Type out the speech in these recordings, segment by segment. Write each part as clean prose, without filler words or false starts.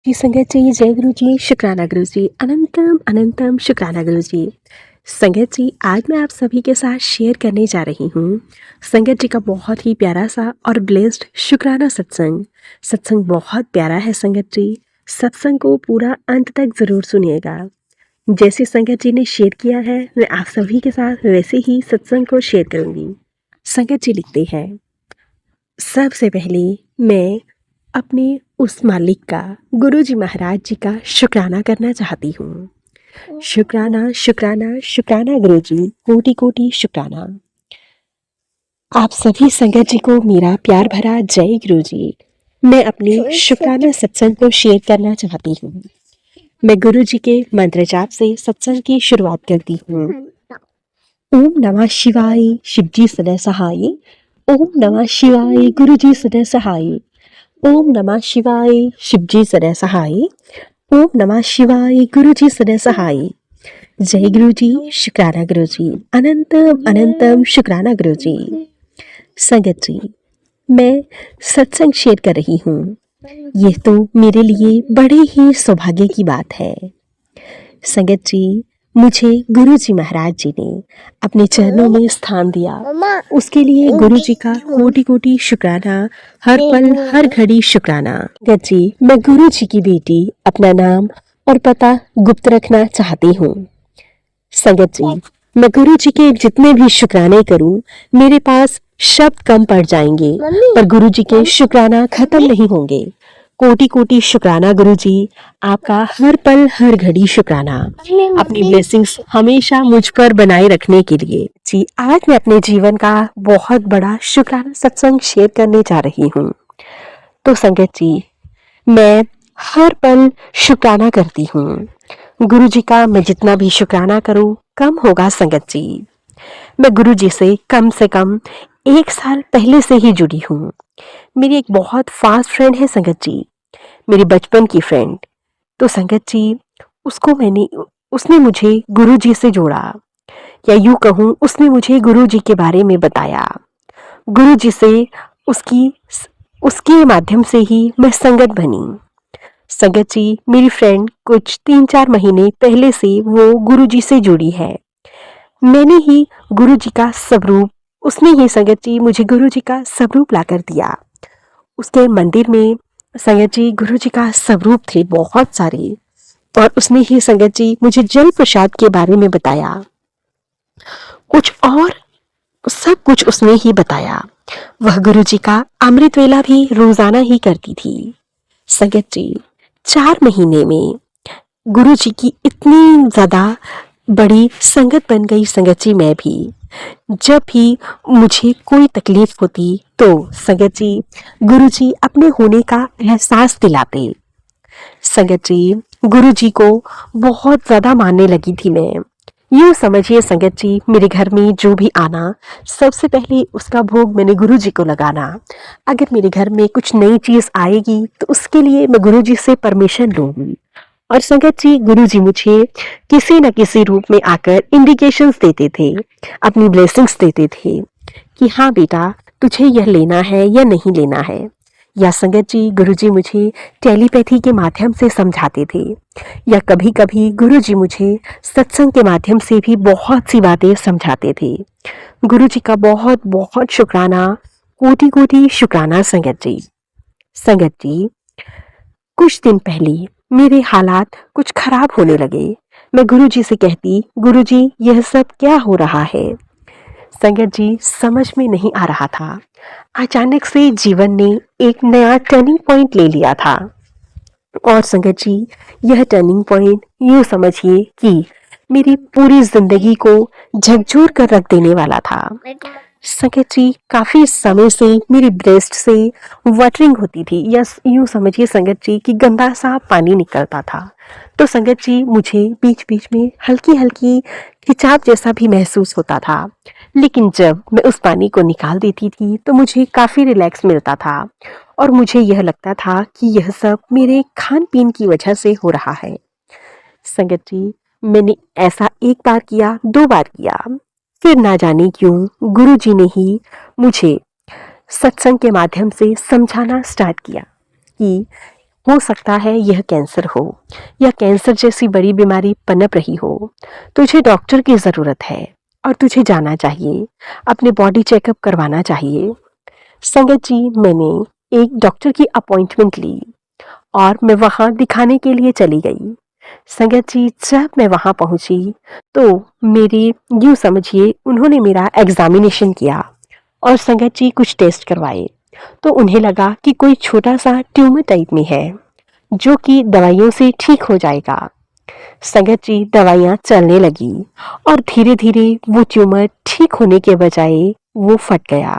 जी संगत जी, जय गुरु जी, शुक्राना गुरु जी, अनंतम अनंतम शुक्राना गुरु जी। संगत जी, आज मैं आप सभी के साथ शेयर करने जा रही हूँ संगत जी का बहुत ही प्यारा सा और ब्लेस्ड शुक्राना सत्संग। सत्संग बहुत प्यारा है संगत जी। सत्संग को पूरा अंत तक जरूर सुनिएगा। जैसे संगत जी ने शेयर किया है, मैं आप सभी के साथ वैसे ही सत्संग को शेयर करूंगी। संगत जी लिखते हैं, सबसे पहले मैं अपने उस मालिक का, गुरु जी महाराज जी का शुक्राना करना चाहती हूँ। शुक्राना शुक्राना शुक्राना गुरु जी, कोटि कोटि शुक्राना। आप सभी संगत जी को मेरा प्यार भरा जय गुरु जी। मैं अपने शुक्राना सत्संग को शेयर करना चाहती हूँ। मैं गुरु जी के मंत्र जाप से सत्संग की शुरुआत करती हूँ। ओम नमः शिवाय, शिवजी सदा सहाय। ओम नमः शिवाय, गुरु जी सदा सहाय। ओम नमः शिवाय, शिवजी सदा सहाय। ओम नमः शिवाय, गुरु जी सदा सहाय। जय गुरु जी, शुक्राना गुरु जी, अनंतम अनंतम शुक्राना गुरु जी। संगत जी, मैं सत्संग शेयर कर रही हूँ। ये तो मेरे लिए बड़े ही सौभाग्य की बात है। संगत जी, मुझे गुरु जी महाराज जी ने अपने चरणों में स्थान दिया, उसके लिए गुरु जी का कोटि कोटि शुक्राना, हर पल हर घड़ी शुक्राना। संगत जी, मैं गुरु जी की बेटी अपना नाम और पता गुप्त रखना चाहती हूँ। संगत जी, मैं गुरु जी के जितने भी शुक्राने करूं, मेरे पास शब्द कम पड़ जाएंगे, पर गुरु जी के शुक्राना खत्म नहीं होंगे। कोटि कोटि शुक्राना गुरु जी, आपका हर पल हर घड़ी शुक्राना, अपनी ब्लेसिंग्स हमेशा मुझ पर बनाए रखने के लिए। जी, आज मैं अपने जीवन का बहुत बड़ा शुक्राना सत्संग शेयर करने जा रही हूँ। तो संगत जी, मैं हर पल शुक्राना करती हूँ। गुरु जी का मैं जितना भी शुक्राना करूँ कम होगा संगत जी। मैं गुरु जी से कम 1 साल पहले से ही जुड़ी हूँ। मेरी एक बहुत फास्ट फ्रेंड है संगत जी, मेरी बचपन की फ्रेंड। तो संगत जी, उसने मुझे गुरु जी से जोड़ा, या यूं कहूँ उसने मुझे गुरु जी के बारे में बताया। गुरु जी से उसकी उसके माध्यम से ही मैं संगत बनी। संगत जी, मेरी फ्रेंड कुछ 3-4 महीने पहले से वो गुरु जी से जुड़ी है। मैंने ही गुरु जी का स्वरूप, उसने ही संगत जी मुझे गुरु जी का स्वरूप ला कर दिया। उसके मंदिर में संगत जी गुरु जी का स्वरूप थे बहुत सारे, और उसने ही संगत जी मुझे जल प्रसाद के बारे में बताया। कुछ और सब कुछ उसने ही बताया। वह गुरु जी का अमृत वेला भी रोजाना ही करती थी। संगत जी, 4 महीने में गुरु जी की इतनी ज्यादा बड़ी संगत बन गई संगत जी। मैं भी जब भी मुझे कोई तकलीफ होती तो संगत जी गुरु जी अपने होने का एहसास दिलाते। संगत जी, गुरु जी को बहुत ज्यादा मानने लगी थी मैं। यूं समझिए संगत जी, मेरे घर में जो भी आना, सबसे पहले उसका भोग मैंने गुरु जी को लगाना। अगर मेरे घर में कुछ नई चीज आएगी तो उसके लिए मैं गुरु जी से परमिशन लूंगी। और संगत जी, गुरु जी मुझे किसी न किसी रूप में आकर इंडिकेशंस देते थे, अपनी ब्लेसिंग्स देते थे कि हाँ बेटा, तुझे यह लेना है या नहीं लेना है। या संगत जी, गुरु जी मुझे टेलीपैथी के माध्यम से समझाते थे, या कभी कभी गुरु जी मुझे सत्संग के माध्यम से भी बहुत सी बातें समझाते थे। गुरु जी का बहुत बहुत शुक्राना, कोटि कोटि शुक्राना संगत जी। संगत जी, कुछ दिन पहले मेरे हालात कुछ खराब होने लगे। मैं गुरु जी से कहती, गुरु जी यह सब क्या हो रहा है। संगत जी, समझ में नहीं आ रहा था। अचानक से जीवन ने एक नया टर्निंग पॉइंट ले लिया था। और संगत जी, यह टर्निंग पॉइंट यूं समझिए कि मेरी पूरी जिंदगी को झकझोर कर रख देने वाला था। संगत जी, काफी समय से मेरी ब्रेस्ट से वाटरिंग होती थी, या यूं समझिए संगत जी कि गंदा सा पानी निकलता था। तो संगत जी, मुझे बीच बीच में हल्की हल्की खिंचाव जैसा भी महसूस होता था। लेकिन जब मैं उस पानी को निकाल देती थी तो मुझे काफी रिलैक्स मिलता था, और मुझे यह लगता था कि यह सब मेरे खान पीन की वजह से हो रहा है। संगत जी, मैंने ऐसा 1 बार किया, 2 बार किया, फिर ना जाने क्यों गुरु जी ने ही मुझे सत्संग के माध्यम से समझाना स्टार्ट किया कि हो सकता है यह कैंसर हो या कैंसर जैसी बड़ी बीमारी पनप रही हो। तुझे डॉक्टर की ज़रूरत है और तुझे जाना चाहिए, अपने बॉडी चेकअप करवाना चाहिए। संगत जी, मैंने एक डॉक्टर की अपॉइंटमेंट ली और मैं वहाँ दिखाने के लिए चली गई। संगत जी, जब मैं वहाँ पहुँची तो मेरी यूँ समझिए उन्होंने मेरा एग्ज़ामिनेशन किया और संगत जी कुछ टेस्ट करवाए। तो उन्हें लगा कि कोई छोटा सा ट्यूमर टाइप में है जो कि दवाइयों से ठीक हो जाएगा। संगत जी, दवाइयाँ चलने लगी और धीरे धीरे वो ट्यूमर ठीक होने के बजाय वो फट गया।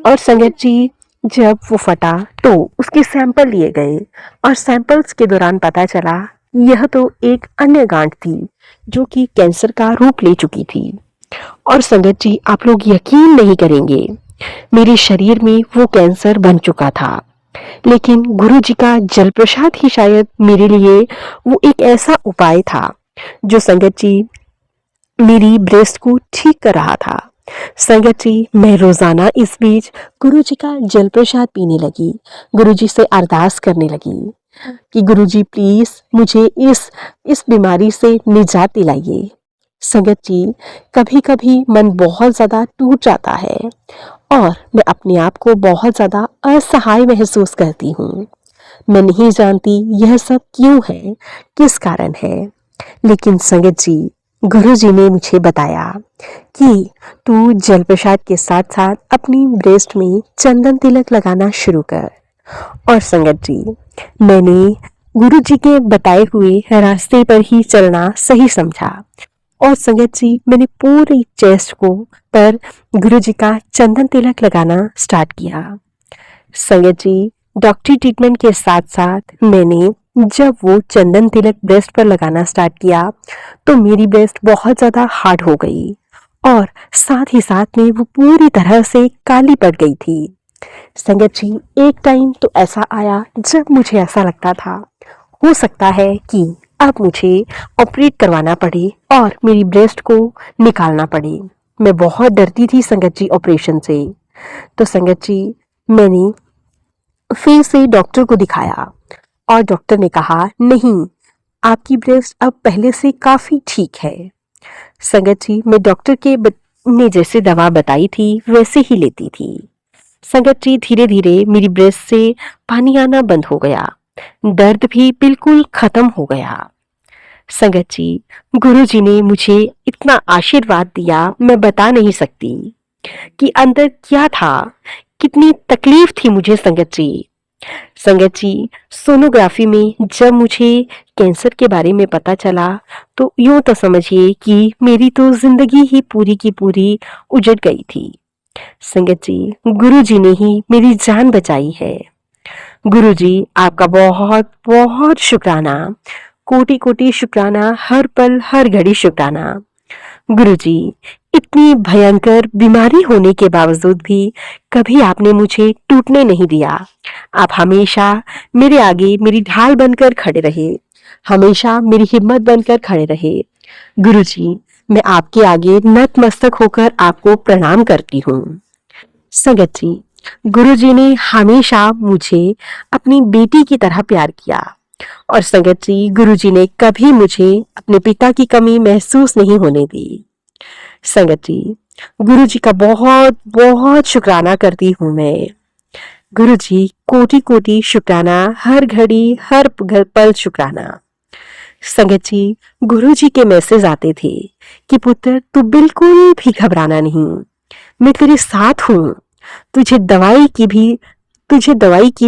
और संगत जी, जब वो फटा तो उसके सैंपल लिए गए और सैंपल्स के दौरान पता चला यह तो एक अन्य गांठ थी जो कि कैंसर का रूप ले चुकी थी। और संगत जी, आप लोग यकीन नहीं करेंगे, मेरे शरीर में वो कैंसर बन चुका था, लेकिन गुरु जी का जल प्रसाद ही शायद मेरे लिए वो एक ऐसा उपाय था जो संगत जी मेरी ब्रेस्ट को ठीक कर रहा था। संगत जी, मैं रोजाना इस बीच गुरु जी का जल प्रसाद पीने लगी, गुरु जी से अरदास करने लगी कि गुरु जी प्लीज मुझे इस बीमारी से निजात दिलाइए। संगत जी, कभी कभी मन बहुत ज़्यादा टूट जाता है और मैं अपने आप को बहुत ज़्यादा असहाय महसूस करती हूँ। मैं नहीं जानती यह सब क्यों है, किस कारण है, लेकिन संगत जी, गुरु जी ने मुझे बताया कि तू जल प्रसाद के साथ साथ अपनी ब्रेस्ट में चंदन तिलक लगाना शुरू कर। और संगत जी, मैंने गुरु जी के बताए हुए रास्ते पर ही चलना सही समझा और संगत जी, मैंने पूरी चेस्ट को पर गुरु जी का चंदन तिलक लगाना स्टार्ट किया। संगत जी, डॉक्टरी ट्रीटमेंट के साथ साथ मैंने जब वो चंदन तिलक ब्रेस्ट पर लगाना स्टार्ट किया तो मेरी ब्रेस्ट बहुत ज़्यादा हार्ड हो गई और साथ ही साथ में वो पूरी तरह से काली पड़ गई थी। संगत जी, एक टाइम तो ऐसा आया जब मुझे ऐसा लगता था हो सकता है कि अब मुझे ऑपरेट करवाना पड़े और मेरी ब्रेस्ट को निकालना पड़े। मैं बहुत डरती थी संगत जी ऑपरेशन से। तो संगत जी, मैंने फिर से डॉक्टर को दिखाया और डॉक्टर ने कहा नहीं, आपकी ब्रेस्ट अब पहले से काफ़ी ठीक है। संगत जी, मैं डॉक्टर के ने जैसे दवा बताई थी वैसे ही लेती थी। संगत जी, धीरे धीरे मेरी ब्रेस्ट से पानी आना बंद हो गया, दर्द भी बिल्कुल खत्म हो गया। संगत जी, गुरु जी ने मुझे इतना आशीर्वाद दिया मैं बता नहीं सकती कि अंदर क्या था, कितनी तकलीफ थी मुझे। संगत जी, संगत जी, सोनोग्राफी में जब मुझे कैंसर के बारे में पता चला तो यूं तो समझिए कि मेरी तो जिंदगी ही पूरी की पूरी उजड़ गई थी। संगत जी, गुरु जी ने ही मेरी जान बचाई है। गुरु जी, आपका बहुत बहुत शुक्राना, कोटि कोटि शुक्राना, हर पल हर घड़ी शुक्राना। गुरु जी, इतनी भयंकर बीमारी होने के बावजूद भी कभी आपने मुझे टूटने नहीं दिया। आप हमेशा मेरे आगे मेरी ढाल बनकर खड़े रहे, हमेशा मेरी हिम्मत बनकर खड़े रहे। गुरु जी, मैं आपके आगे नतमस्तक होकर आपको प्रणाम करती हूँ। संगत जी, गुरु जी ने हमेशा मुझे अपनी बेटी की तरह प्यार किया और संगत जी, गुरु जी ने कभी मुझे अपने पिता की कमी महसूस नहीं होने दी। संगत जी, गुरु जी का बहुत बहुत शुक्राना करती हूँ मैं। गुरु जी, कोटि कोटि शुक्राना, हर घड़ी हर पल शुक्राना। संगत जी, गुरु जी के मैसेज आते थे कि पुत्र तू बिल्कुल भी घबराना नहीं, मैं तेरे साथ हूँ, तुझे दवाई की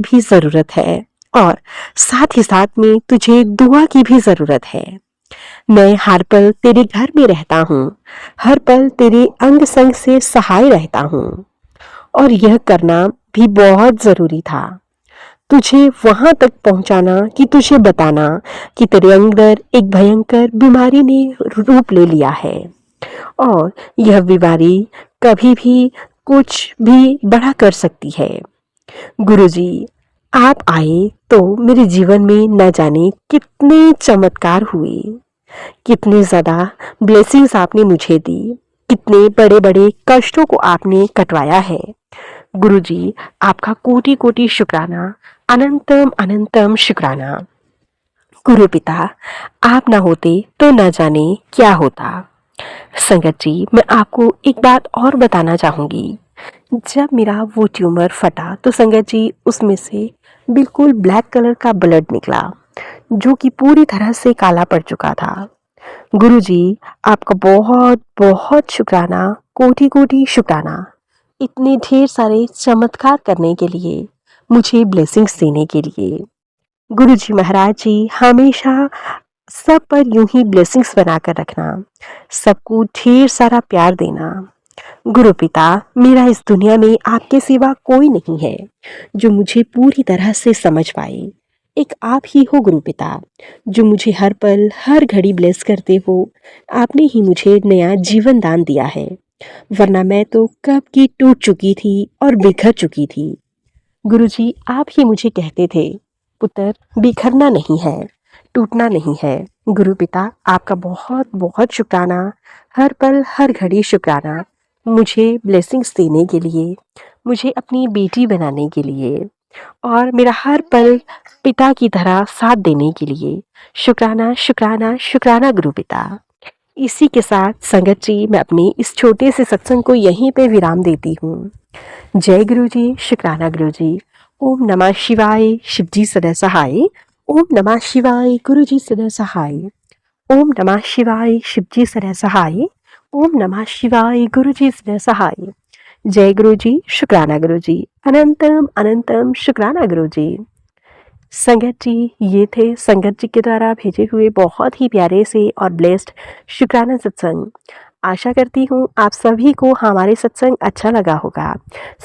भी जरूरत है और साथ ही साथ में तुझे दुआ की भी जरूरत है। मैं हर पल तेरे घर में रहता हूँ, हर पल तेरे अंग संग से सहाय रहता हूँ और यह करना भी बहुत जरूरी था, तुझे वहां तक पहुंचाना कि तुझे बताना कि तेरे अंदर एक भयंकर बीमारी ने रूप ले लिया है और यह बीमारी कभी भी कुछ भी बड़ा कर सकती है। गुरुजी, आप आए तो मेरे जीवन में न जाने कितने चमत्कार हुए, कितने ज्यादा ब्लेसिंग्स आपने मुझे दी, कितने बड़े बड़े कष्टों को आपने कटवाया है। गुरुजी, आपका कोटि कोटि शुक्राना, अनंतम अनंतम शुक्राना। गुरु पिता, आप ना होते तो न जाने क्या होता। संगत जी, मैं आपको एक बात और बताना चाहूँगी। जब मेरा वो ट्यूमर फटा तो संगत जी उसमें से बिल्कुल ब्लैक कलर का ब्लड निकला, जो कि पूरी तरह से काला पड़ चुका था। गुरु जी, आपका बहुत बहुत शुक्राना, कोटि कोटि शुक्राना, इतने ढेर सारे चमत्कार करने के लिए, मुझे ब्लेसिंग्स देने के लिए। गुरु जी महाराज जी हमेशा सब पर यूं ही ब्लेसिंग्स बनाकर रखना, सबको ढेर सारा प्यार देना। गुरु पिता, मेरा इस दुनिया में आपके सिवा कोई नहीं है जो मुझे पूरी तरह से समझ पाए। एक आप ही हो गुरु पिता, जो मुझे हर पल हर घड़ी ब्लेस करते हो। आपने ही मुझे नया जीवन दान दिया है, वरना मैं तो कब की टूट चुकी थी और बिखर चुकी थी। गुरुजी आप ही मुझे कहते थे, पुत्र बिखरना नहीं है, टूटना नहीं है। गुरु पिता, आपका बहुत बहुत शुक्राना, हर पल हर घड़ी शुक्राना, मुझे ब्लेसिंग्स देने के लिए, मुझे अपनी बेटी बनाने के लिए और मेरा हर पल पिता की तरह साथ देने के लिए। शुक्राना शुक्राना शुक्राना गुरु पिता। इसी के साथ संगत जी, मैं अपनी इस छोटे से सत्संग को यहीं पे विराम देती हूँ। जय गुरु जी, शुक्राना गुरु जी। ओम नमः शिवाय, शिवजी सदा सहाय। ओम नमः शिवाय, गुरु जी सदा सहाय। ओम नमः शिवाय, शिवजी सदा सहाय। ओम नमः शिवाय, गुरु जी सदा सहाय। जय गुरु जी, शुक्राना गुरु जी। अनंतम अनंतम शुक्राना गुरु जी। संगत जी, ये थे संगत जी के द्वारा भेजे हुए बहुत ही प्यारे से और ब्लेस्ड शुक्राना सत्संग। आशा करती हूँ आप सभी को हमारे सत्संग अच्छा लगा होगा।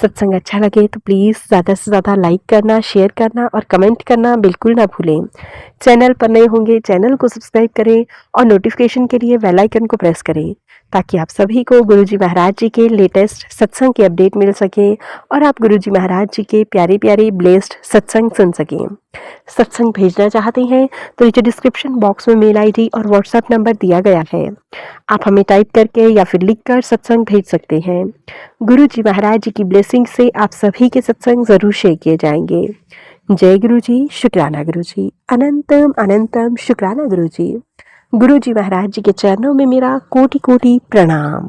सत्संग अच्छा लगे तो प्लीज़ ज़्यादा से ज़्यादा लाइक करना, शेयर करना और कमेंट करना बिल्कुल ना भूलें। चैनल पर नए होंगे चैनल को सब्सक्राइब करें और नोटिफिकेशन के लिए बेल आइकन को प्रेस करें, ताकि आप सभी को गुरुजी महाराज जी के लेटेस्ट सत्संग की अपडेट मिल सके और आप गुरुजी महाराज जी के प्यारे प्यारे ब्लेस्ड सत्संग सुन सकें। सत्संग भेजना चाहते हैं तो नीचे डिस्क्रिप्शन बॉक्स में मेल आईडी और व्हाट्सएप नंबर दिया गया है, आप हमें टाइप करके या फिर लिखकर सत्संग भेज सकते हैं। गुरु जी महाराज जी की ब्लेसिंग से आप सभी के सत्संग जरूर शेयर किए जाएंगे। जय गुरु जी, शुक्राना गुरु जी। अनंतम अनंतम शुक्राना गुरु जी। गुरु जी महाराज जी के चरणों में मेरा कोटि कोटि प्रणाम।